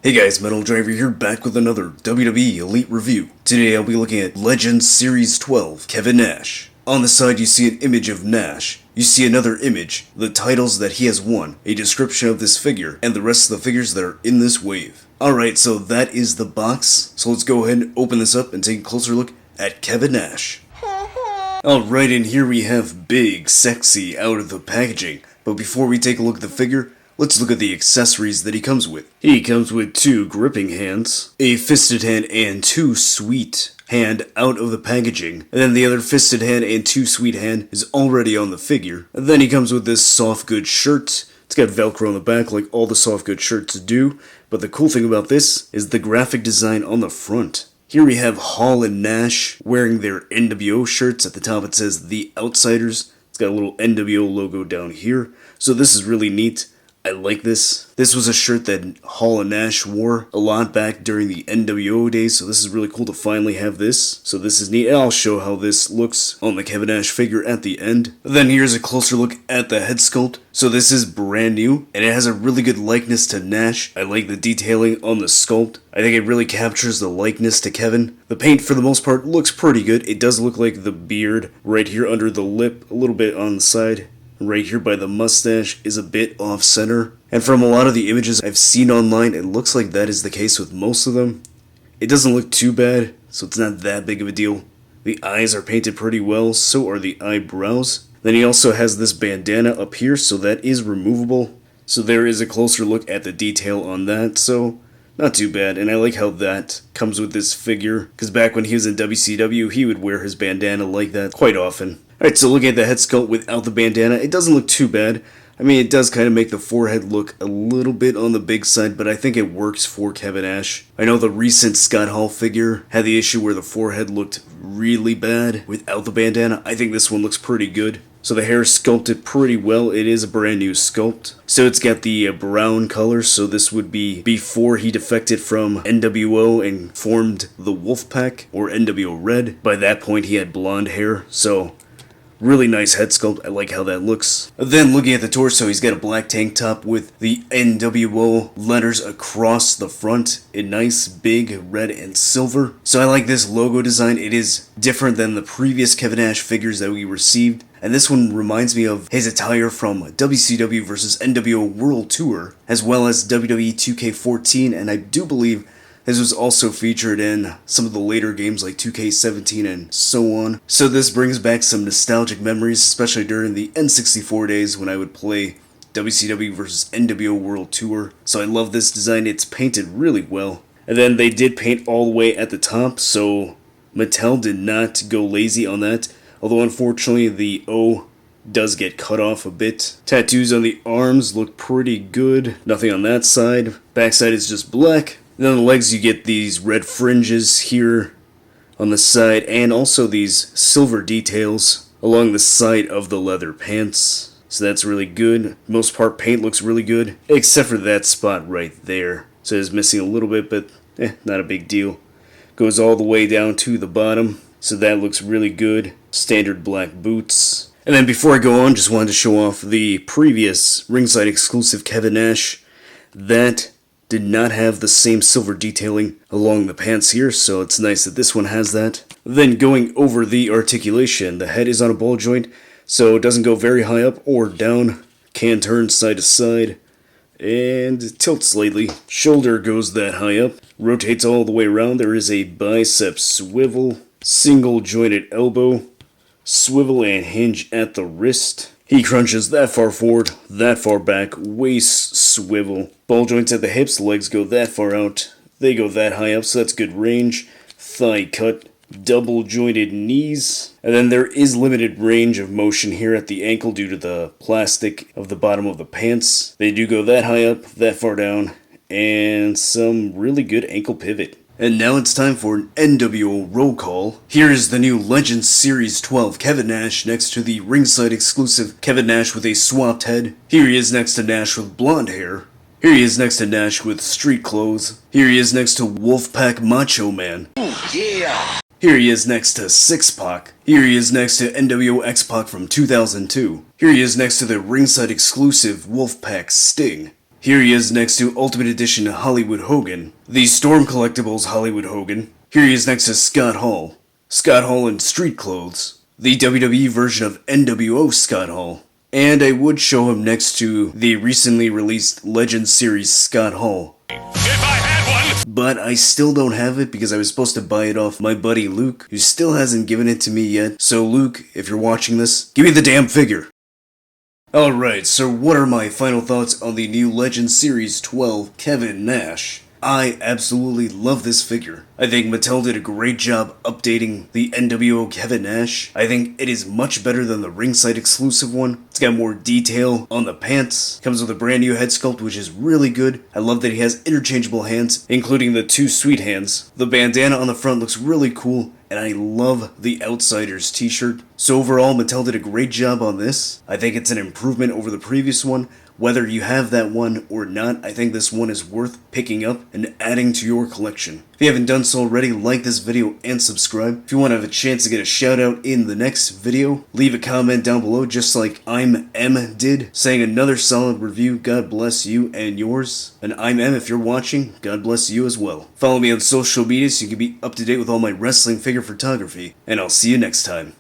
Hey guys, Metal Driver here, back with another WWE Elite review. Today I'll be looking at Legends Series 12, Kevin Nash. On the side you see an image of Nash. You see another image, the titles that he has won, a description of this figure, and the rest of the figures that are in this wave. Alright, so that is the box, so let's go ahead and open this up and take a closer look at Kevin Nash. Alright, and here we have Big Sexy out of the packaging, but before we take a look at the figure, let's look at the accessories that he comes with. He comes with 2 gripping hands, a fisted hand, and 2 sweet hand out of the packaging. And then the other fisted hand and 2 sweet hand is already on the figure. And then he comes with this soft goods shirt. It's got Velcro on the back like all the soft goods shirts do. But the cool thing about this is the graphic design on the front. Here we have Hall and Nash wearing their NWO shirts. At the top it says The Outsiders. It's got a little NWO logo down here. So this is really neat. I like this. This was a shirt that Hall and Nash wore a lot back during the NWO days, so this is really cool to finally have this. So this is neat, and I'll show how this looks on the Kevin Nash figure at the end. Then here's a closer look at the head sculpt. So this is brand new, and it has a really good likeness to Nash. I like the detailing on the sculpt. I think it really captures the likeness to Kevin. The paint, for the most part, looks pretty good. It does look like the beard right here under the lip, a little bit on the side. Right here by the mustache is a bit off center. And from a lot of the images I've seen online, it looks like that is the case with most of them. It doesn't look too bad, so it's not that big of a deal. The eyes are painted pretty well, so are the eyebrows. Then he also has this bandana up here, so that is removable. So there is a closer look at the detail on that, so not too bad. And I like how that comes with this figure, because back when he was in WCW, he would wear his bandana like that quite often. Alright, so looking at the head sculpt without the bandana, it doesn't look too bad. I mean, it does kind of make the forehead look a little bit on the big side, but I think it works for Kevin Nash. I know the recent Scott Hall figure had the issue where the forehead looked really bad without the bandana. I think this one looks pretty good. So the hair is sculpted pretty well. It is a brand new sculpt. So it's got the brown color, so this would be before he defected from NWO and formed the Wolfpack, or NWO Red. By that point he had blonde hair, so really nice head sculpt. I like how that looks. Then looking at the torso, he's got a black tank top with the NWO letters across the front in nice big red and silver. So I like this logo design. It is different than the previous Kevin Nash figures that we received. And this one reminds me of his attire from WCW vs. NWO World Tour, as well as WWE 2K14, and I do believe this was also featured in some of the later games like 2K17 and so on. So this brings back some nostalgic memories, especially during the N64 days when I would play WCW vs. NWO World Tour. So I love this design. It's painted really well. And then they did paint all the way at the top, so Mattel did not go lazy on that. Although unfortunately the O does get cut off a bit. Tattoos on the arms look pretty good. Nothing on that side. Backside is just black. Then on the legs you get these red fringes here on the side, and also these silver details along the side of the leather pants. So that's really good. Most part paint looks really good, except for that spot right there. So it's missing a little bit, but not a big deal. Goes all the way down to the bottom, so that looks really good. Standard black boots. And then before I go on, just wanted to show off the previous ringside exclusive Kevin Nash. That did not have the same silver detailing along the pants here, so it's nice that this one has that. Then going over the articulation, the head is on a ball joint, so it doesn't go very high up or down. Can turn side to side, and tilts slightly. Shoulder goes that high up, rotates all the way around. There is a bicep swivel, single jointed elbow, swivel and hinge at the wrist. He crunches that far forward, that far back, waist swivel. Ball joints at the hips, legs go that far out. They go that high up, so that's good range. Thigh cut, double jointed knees. And then there is limited range of motion here at the ankle due to the plastic of the bottom of the pants. They do go that high up, that far down, and some really good ankle pivot. And now it's time for an NWO roll call. Here is the new Legends Series 12 Kevin Nash next to the ringside exclusive Kevin Nash with a swapped head. Here he is next to Nash with blonde hair. Here he is next to Nash with street clothes. Here he is next to Wolfpack Macho Man. Ooh, yeah! Here he is next to Six-Pac. Here he is next to NWO X-Pac from 2002. Here he is next to the ringside exclusive Wolfpack Sting. Here he is next to Ultimate Edition Hollywood Hogan. The Storm Collectibles Hollywood Hogan. Here he is next to Scott Hall. Scott Hall in street clothes. The WWE version of NWO Scott Hall. And I would show him next to the recently released Legends Series Scott Hall. If I had one! But I still don't have it because I was supposed to buy it off my buddy Luke, who still hasn't given it to me yet. So Luke, if you're watching this, give me the damn figure! Alright, so what are my final thoughts on the new Legends Series 12 Kevin Nash? I absolutely love this figure. I think Mattel did a great job updating the NWO Kevin Nash. I think it is much better than the ringside exclusive one. It's got more detail on the pants. Comes with a brand new head sculpt, which is really good. I love that he has interchangeable hands, including the two sweet hands. The bandana on the front looks really cool, and I love the Outsiders t-shirt. So overall, Mattel did a great job on this. I think it's an improvement over the previous one. Whether you have that one or not, I think this one is worth picking up and adding to your collection. If you haven't done so already, like this video and subscribe. If you want to have a chance to get a shout out in the next video, leave a comment down below just like I'm M did, saying another solid review. God bless you and yours. And I'm M, if you're watching, God bless you as well. Follow me on social media so you can be up to date with all my wrestling figure photography, and I'll see you next time.